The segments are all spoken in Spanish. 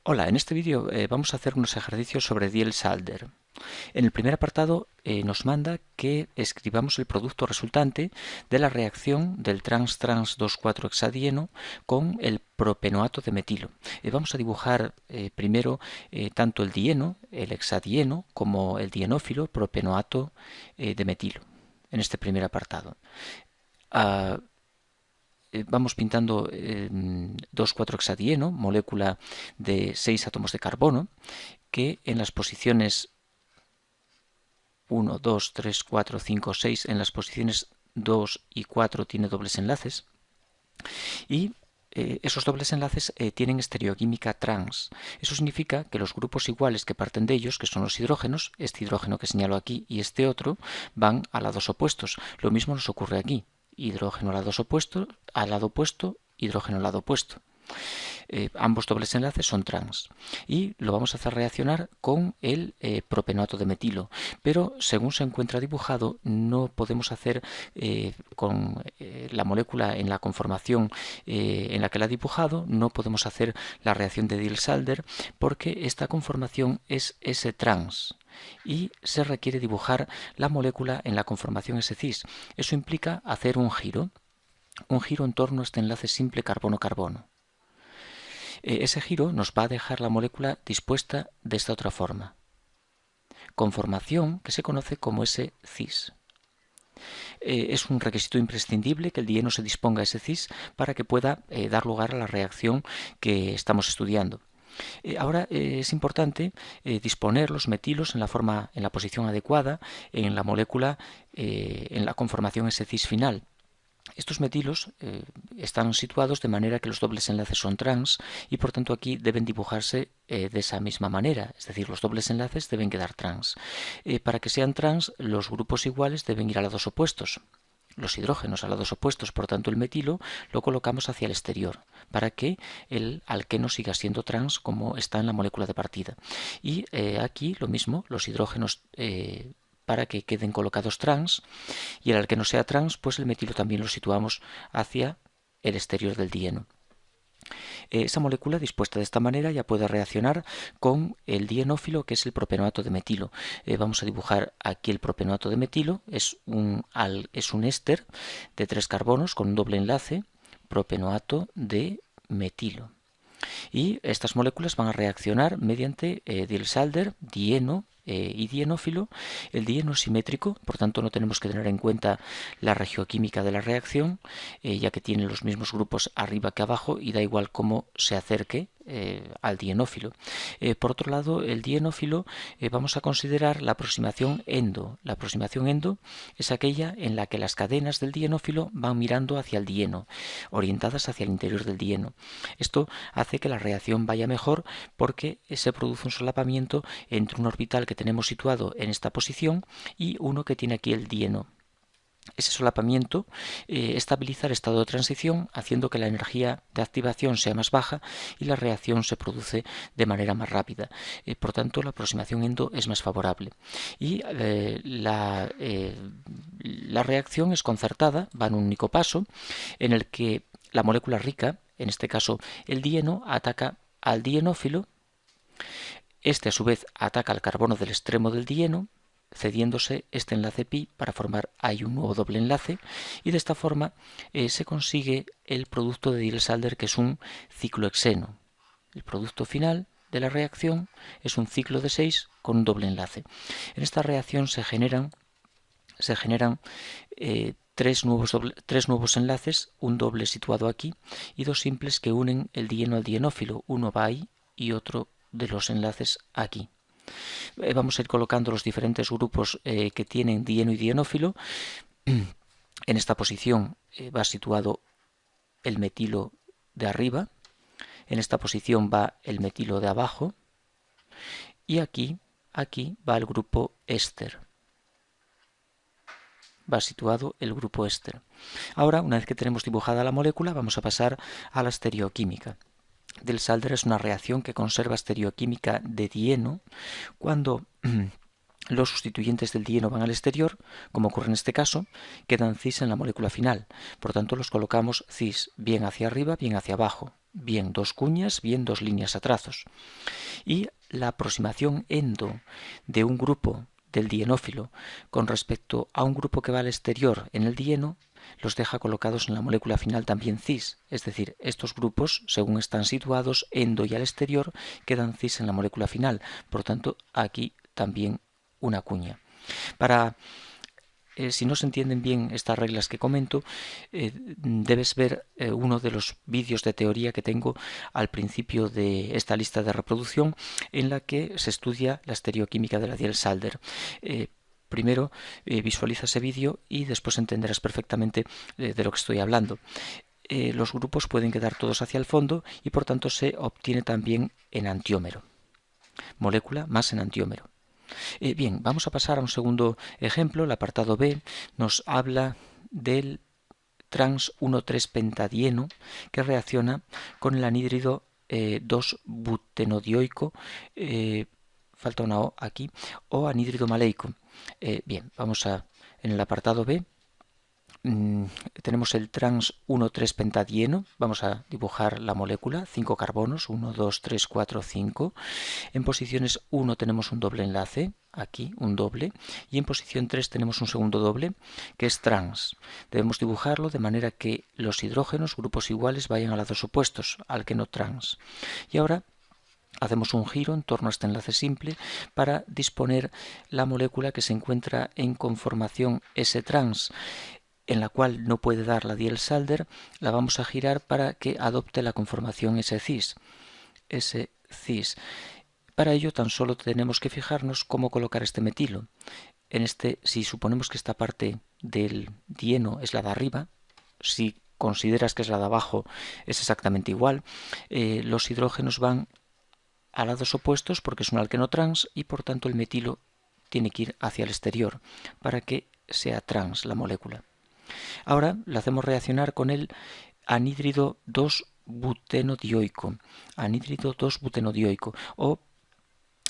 Hola, en este vídeo vamos a hacer unos ejercicios sobre Diels-Alder. En el primer apartado nos manda que escribamos el producto resultante de la reacción del trans-trans 2,4-hexadieno con el propenoato de metilo. Vamos a dibujar primero tanto el dieno, el hexadieno, como el dienófilo propenoato de metilo, en este primer apartado. Vamos pintando 2,4-hexadieno, molécula de 6 átomos de carbono, que en las posiciones 1, 2, 3, 4, 5, 6, en las posiciones 2 y 4 tiene dobles enlaces, y esos dobles enlaces tienen estereoquímica trans. Eso significa que los grupos iguales que parten de ellos, que son los hidrógenos, este hidrógeno que señalo aquí y este otro, van a lados opuestos. Lo mismo nos ocurre aquí. Hidrógeno al lado opuesto, hidrógeno al lado opuesto. Ambos dobles enlaces son trans y lo vamos a hacer reaccionar con el propenoato de metilo, pero según se encuentra dibujado no podemos hacer con la molécula en la conformación en la que la ha dibujado, no podemos hacer la reacción de Diels-Alder porque esta conformación es S-trans y se requiere dibujar la molécula en la conformación S-cis. Eso implica hacer un giro en torno a este enlace simple carbono-carbono. Ese giro nos va a dejar la molécula dispuesta de esta otra forma, conformación que se conoce como S-cis. Es un requisito imprescindible que el dieno se disponga a S-cis para que pueda dar lugar a la reacción que estamos estudiando. Ahora es importante disponer los metilos en la posición adecuada en la molécula, en la conformación S-cis final. Estos metilos están situados de manera que los dobles enlaces son trans y por tanto aquí deben dibujarse de esa misma manera, es decir, los dobles enlaces deben quedar trans. Para que sean trans, los grupos iguales deben ir a lados opuestos. Los hidrógenos a lados opuestos, por tanto el metilo lo colocamos hacia el exterior para que el alqueno siga siendo trans como está en la molécula de partida. Y aquí lo mismo, los hidrógenos para que queden colocados trans, y el alqueno sea trans, pues el metilo también lo situamos hacia el exterior del dieno. Esa molécula dispuesta de esta manera ya puede reaccionar con el dienófilo, que es el propenoato de metilo. Vamos a dibujar aquí el propenoato de metilo, es un éster de 3 carbonos con un doble enlace, propenoato de metilo. Y estas moléculas van a reaccionar mediante Diels-Alder, dieno y dienófilo. El dieno es simétrico, por tanto no tenemos que tener en cuenta la regioquímica de la reacción, ya que tiene los mismos grupos arriba que abajo y da igual cómo se acerque al dienófilo. Por otro lado, el dienófilo vamos a considerar la aproximación endo. La aproximación endo es aquella en la que las cadenas del dienófilo van mirando hacia el dieno, orientadas hacia el interior del dieno. Esto hace que la reacción vaya mejor porque se produce un solapamiento entre un orbital que tenemos situado en esta posición y uno que tiene aquí el dieno. Ese solapamiento estabiliza el estado de transición, haciendo que la energía de activación sea más baja y la reacción se produce de manera más rápida. Por tanto, la aproximación endo es más favorable. Y la reacción es concertada, va en un único paso, en el que la molécula rica, en este caso el dieno, ataca al dienófilo. Este a su vez ataca al carbono del extremo del dieno, cediéndose este enlace pi para formar ahí un nuevo doble enlace, y de esta forma se consigue el producto de Diels-Alder, que es un ciclohexeno. El producto final de la reacción es un ciclo de 6 con un doble enlace. En esta reacción se generan tres nuevos enlaces, un doble situado aquí y dos simples que unen el dieno al dienófilo. Uno va ahí y otro de los enlaces aquí. Vamos a ir colocando los diferentes grupos que tienen dieno y dienófilo. En esta posición va situado el metilo de arriba, en esta posición va el metilo de abajo y aquí va el grupo éster. Va situado el grupo éster. Ahora, una vez que tenemos dibujada la molécula, vamos a pasar a la estereoquímica. Diels-Alder es una reacción que conserva estereoquímica de dieno cuando los sustituyentes del dieno van al exterior, como ocurre en este caso, quedan cis en la molécula final. Por tanto, los colocamos cis bien hacia arriba, bien hacia abajo, bien dos cuñas, bien dos líneas a trazos. Y la aproximación endo de un grupo del dienófilo con respecto a un grupo que va al exterior en el dieno los deja colocados en la molécula final también cis, es decir, estos grupos, según están situados endo y al exterior, quedan cis en la molécula final. Por tanto, aquí también una cuña. Si no se entienden bien estas reglas que comento, debes ver uno de los vídeos de teoría que tengo al principio de esta lista de reproducción, en la que se estudia la estereoquímica de la Diels-Alder. Primero visualiza ese vídeo y después entenderás perfectamente de lo que estoy hablando. Los grupos pueden quedar todos hacia el fondo y por tanto se obtiene también enantiómero. Molécula más enantiómero. Bien, vamos a pasar a un segundo ejemplo. El apartado B nos habla del trans 1,3-pentadieno que reacciona con el anhídrido 2-butenodioico, falta una O aquí, o anhídrido maleico. Bien, en el apartado B tenemos el trans 1,3-pentadieno. Vamos a dibujar la molécula, 5 carbonos, 1, 2, 3, 4, 5. En posiciones 1 tenemos un doble enlace, aquí un doble, y en posición 3 tenemos un segundo doble, que es trans. Debemos dibujarlo de manera que los hidrógenos, grupos iguales, vayan a lados opuestos, al que no trans. Y ahora hacemos un giro en torno a este enlace simple para disponer la molécula que se encuentra en conformación S-trans, en la cual no puede dar la Diels-Alder. La vamos a girar para que adopte la conformación S-cis. S-cis. Para ello tan solo tenemos que fijarnos cómo colocar este metilo. Si suponemos que esta parte del dieno es la de arriba, si consideras que es la de abajo es exactamente igual, los hidrógenos van a lados opuestos porque es un alqueno trans y por tanto el metilo tiene que ir hacia el exterior para que sea trans la molécula. Ahora lo hacemos reaccionar con el anhídrido 2-butenodioico, anhídrido 2-butenodioico o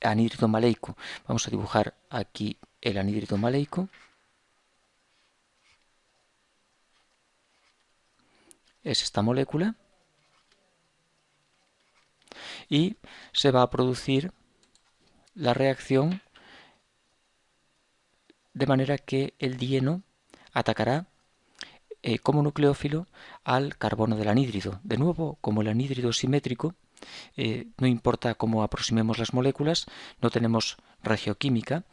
anhídrido maleico. Vamos a dibujar aquí el anhídrido maleico. Es esta molécula. Y se va a producir la reacción de manera que el dieno atacará como nucleófilo al carbono del anhídrido. De nuevo, como el anhídrido es simétrico, no importa cómo aproximemos las moléculas, no tenemos regioquímica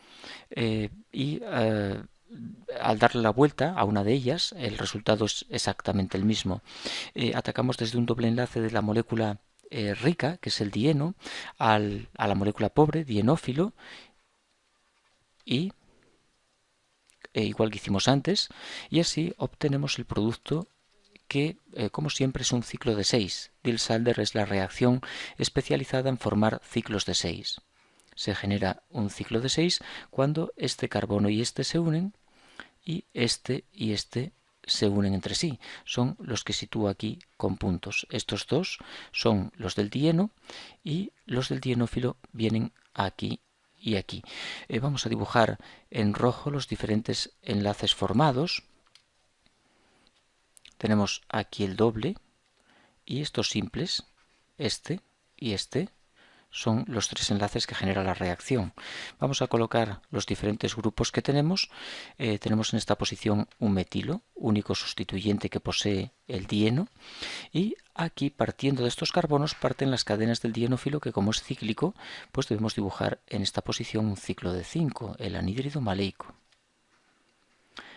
y al darle la vuelta a una de ellas, el resultado es exactamente el mismo. Atacamos desde un doble enlace de la molécula rica, que es el dieno, a la molécula pobre, dienófilo, y igual que hicimos antes, y así obtenemos el producto que, como siempre, es un ciclo de 6. Diels-Alder es la reacción especializada en formar ciclos de 6. Se genera un ciclo de 6 cuando este carbono y este se unen y este se unen entre sí. Son los que sitúo aquí con puntos. Estos dos son los del dieno y los del dienófilo vienen aquí y aquí. Vamos a dibujar en rojo los diferentes enlaces formados. Tenemos aquí el doble y estos simples, este y este, son los tres enlaces que genera la reacción. Vamos a colocar los diferentes grupos que tenemos. Tenemos en esta posición un metilo, único sustituyente que posee el dieno, y aquí, partiendo de estos carbonos, parten las cadenas del dienófilo que, como es cíclico, pues debemos dibujar en esta posición un ciclo de 5, el anhídrido maleico.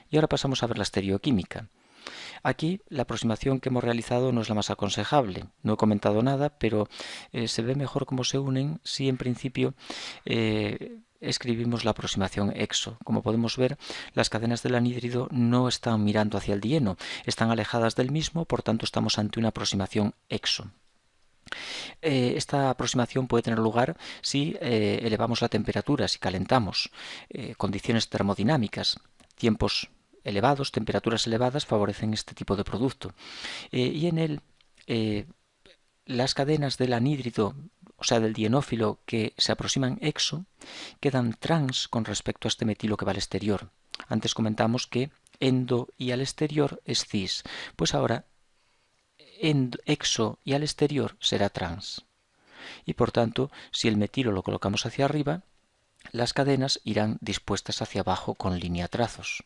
Y ahora pasamos a ver la estereoquímica. Aquí la aproximación que hemos realizado no es la más aconsejable. No he comentado nada, pero se ve mejor cómo se unen si en principio escribimos la aproximación exo. Como podemos ver, las cadenas del anhídrido no están mirando hacia el dieno, están alejadas del mismo, por tanto estamos ante una aproximación exo. Esta aproximación puede tener lugar si elevamos la temperatura, si calentamos, condiciones termodinámicas, tiempos elevados, temperaturas elevadas favorecen este tipo de producto. Y en él las cadenas del anhídrido o sea, del dienófilo que se aproximan exo, quedan trans con respecto a este metilo que va al exterior. Antes comentamos que endo y al exterior es cis, pues ahora exo y al exterior será trans. Y por tanto, si el metilo lo colocamos hacia arriba, las cadenas irán dispuestas hacia abajo con línea trazos.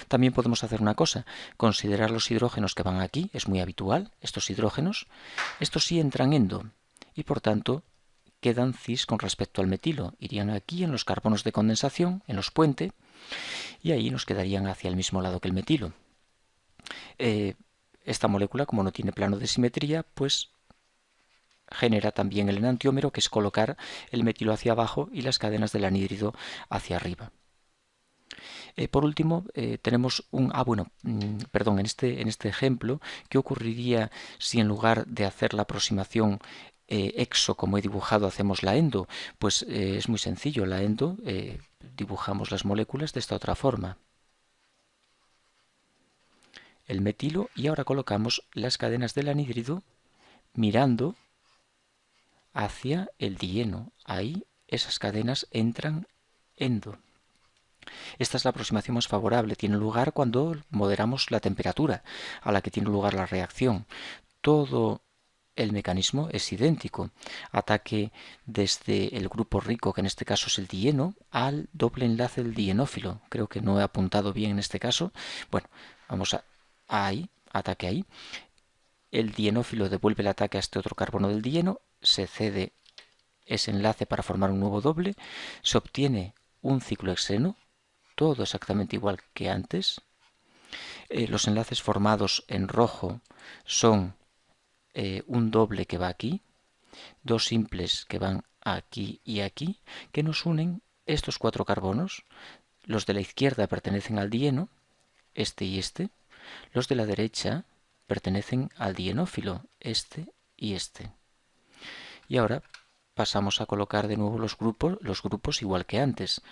También podemos hacer una cosa, considerar los hidrógenos que van aquí, es muy habitual, estos hidrógenos, estos sí entran endo y por tanto quedan cis con respecto al metilo, irían aquí en los carbonos de condensación, en los puentes, y ahí nos quedarían hacia el mismo lado que el metilo. Esta molécula, como no tiene plano de simetría, pues genera también el enantiómero, que es colocar el metilo hacia abajo y las cadenas del anhídrido hacia arriba. Por último, tenemos en este ejemplo, ¿qué ocurriría si en lugar de hacer la aproximación exo, como he dibujado, hacemos la endo? Pues es muy sencillo, la endo dibujamos las moléculas de esta otra forma. El metilo, y ahora colocamos las cadenas del anhídrido mirando hacia el dieno. Ahí esas cadenas entran endo. Esta es la aproximación más favorable. Tiene lugar cuando moderamos la temperatura a la que tiene lugar la reacción. Todo el mecanismo es idéntico. Ataque desde el grupo rico, que en este caso es el dieno, al doble enlace del dienófilo. Creo que no he apuntado bien en este caso. Bueno, vamos ahí, ataque ahí. El dienófilo devuelve el ataque a este otro carbono del dieno, se cede ese enlace para formar un nuevo doble, se obtiene un ciclohexeno, todo exactamente igual que antes. Los enlaces formados en rojo son un doble que va aquí, dos simples que van aquí y aquí, que nos unen estos cuatro carbonos. Los de la izquierda pertenecen al dieno, este y este. Los de la derecha pertenecen al dienófilo, este y este. Y ahora pasamos a colocar de nuevo los grupos igual que antes.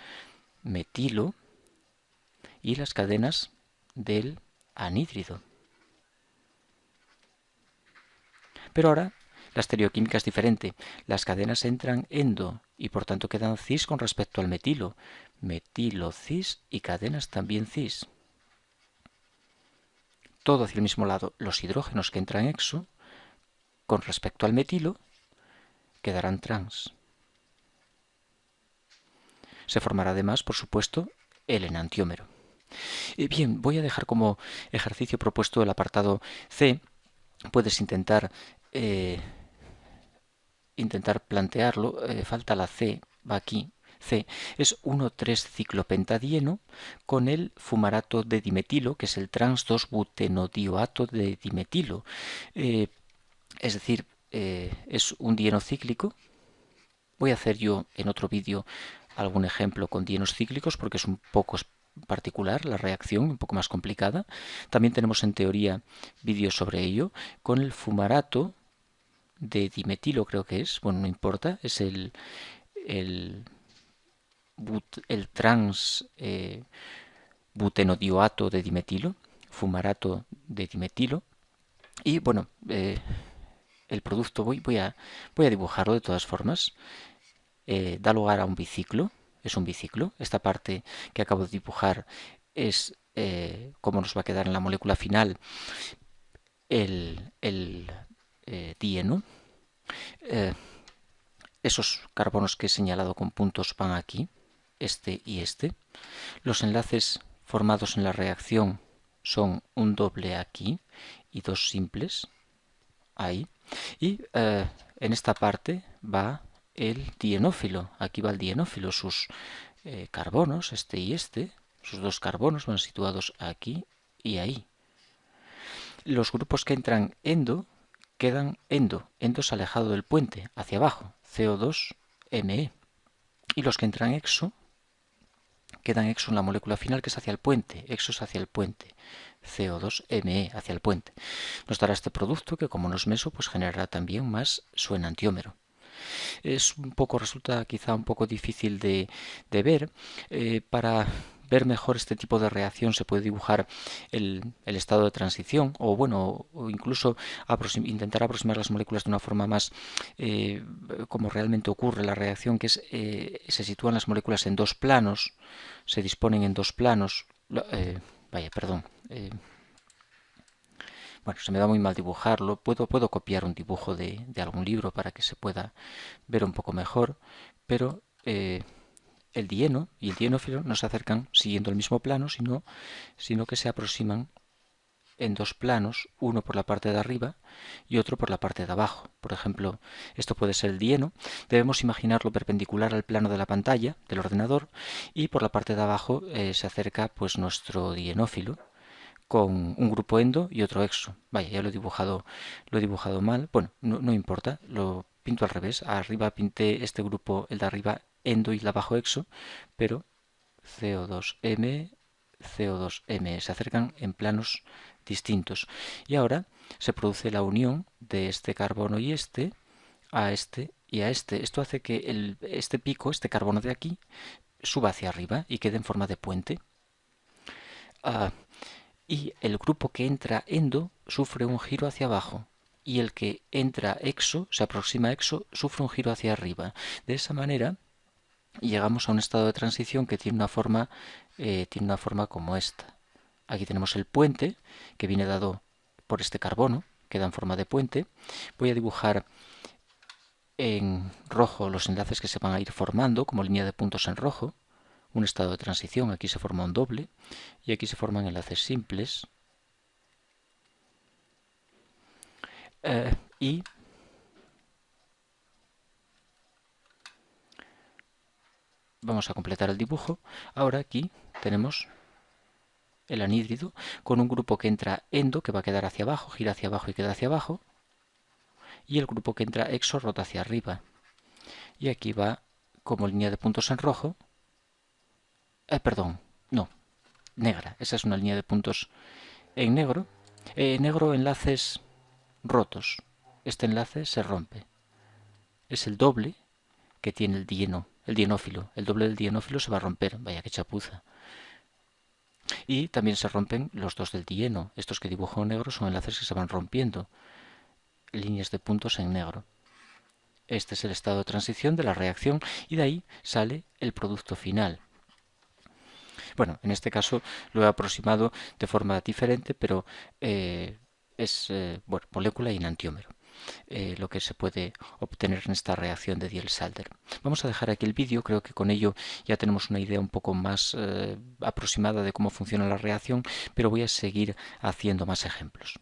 Metilo y las cadenas del anhídrido. Pero ahora la estereoquímica es diferente. Las cadenas entran endo y por tanto quedan cis con respecto al metilo. Metilo cis y cadenas también cis. Todo hacia el mismo lado. Los hidrógenos que entran exo con respecto al metilo quedarán trans. Se formará además, por supuesto, el enantiómero. Bien, voy a dejar como ejercicio propuesto el apartado C. Puedes intentar plantearlo. Falta la C, va aquí. C es 1,3-ciclopentadieno con el fumarato de dimetilo, que es el trans-2-butenodioato de dimetilo. Es decir, es un dieno cíclico. Voy a hacer yo en otro vídeo algún ejemplo con dienos cíclicos porque es un poco particular la reacción, un poco más complicada. También tenemos en teoría vídeos sobre ello. Con el fumarato de dimetilo creo que es, bueno, no importa, es el trans butenodioato de dimetilo, fumarato de dimetilo. Y bueno, el producto voy a dibujarlo de todas formas. Da lugar a un biciclo, es un biciclo. Esta parte que acabo de dibujar es cómo nos va a quedar en la molécula final el dieno. Esos carbonos que he señalado con puntos van aquí, este y este. Los enlaces formados en la reacción son un doble aquí y dos simples ahí. Y en esta parte va el dienófilo. Aquí va el dienófilo, sus carbonos, este y este. Sus dos carbonos van situados aquí y ahí. Los grupos que entran endo quedan endo. Endo es alejado del puente, hacia abajo, CO2Me. Y los que entran exo quedan exo en la molécula final, que es hacia el puente. Exo es hacia el puente. CO2Me hacia el puente. Nos dará este producto que, como no es meso, pues generará también más su enantiómero. Resulta quizá un poco difícil de ver. Para ver mejor este tipo de reacción se puede dibujar el estado de transición, o bueno, o incluso intentar aproximar las moléculas de una forma más como realmente ocurre la reacción, que es se sitúan las moléculas en dos planos, se disponen en dos planos. Vaya, perdón. Bueno, se me da muy mal dibujarlo. Puedo copiar un dibujo de algún libro para que se pueda ver un poco mejor, pero el dieno y el dienófilo no se acercan siguiendo el mismo plano, sino que se aproximan en dos planos, uno por la parte de arriba y otro por la parte de abajo. Por ejemplo, esto puede ser el dieno. Debemos imaginarlo perpendicular al plano de la pantalla del ordenador y por la parte de abajo se acerca pues nuestro dienófilo con un grupo endo y otro exo. Vaya, ya lo he dibujado mal. Bueno, no importa, lo pinto al revés. Arriba pinté este grupo, el de arriba, endo y el de abajo exo, pero CO2M, CO2M se acercan en planos distintos. Y ahora se produce la unión de este carbono y a este y a este. Esto hace que este pico, este carbono de aquí, suba hacia arriba y quede en forma de puente. Y el grupo que entra endo sufre un giro hacia abajo y el que entra exo, se aproxima a exo, sufre un giro hacia arriba. De esa manera llegamos a un estado de transición que tiene una forma como esta. Aquí tenemos el puente que viene dado por este carbono, que da en forma de puente. Voy a dibujar en rojo los enlaces que se van a ir formando como línea de puntos en rojo. Un estado de transición, aquí se forma un doble y aquí se forman enlaces simples. Y vamos a completar el dibujo. Ahora aquí tenemos el anhídrido con un grupo que entra endo, que va a quedar hacia abajo, gira hacia abajo y queda hacia abajo. Y el grupo que entra exo rota hacia arriba. Y aquí va como línea de puntos en rojo. Perdón, no, negra. Esa es una línea de puntos en negro. Negro, enlaces rotos. Este enlace se rompe. Es el doble que tiene el dienófilo. El doble del dienófilo se va a romper. Vaya que chapuza. Y también se rompen los dos del dieno. Estos que dibujo en negro son enlaces que se van rompiendo. Líneas de puntos en negro. Este es el estado de transición de la reacción y de ahí sale el producto final. Bueno, en este caso lo he aproximado de forma diferente, pero es molécula y enantiómero. Lo que se puede obtener en esta reacción de Diels-Alder. Vamos a dejar aquí el vídeo, creo que con ello ya tenemos una idea un poco más aproximada de cómo funciona la reacción, pero voy a seguir haciendo más ejemplos.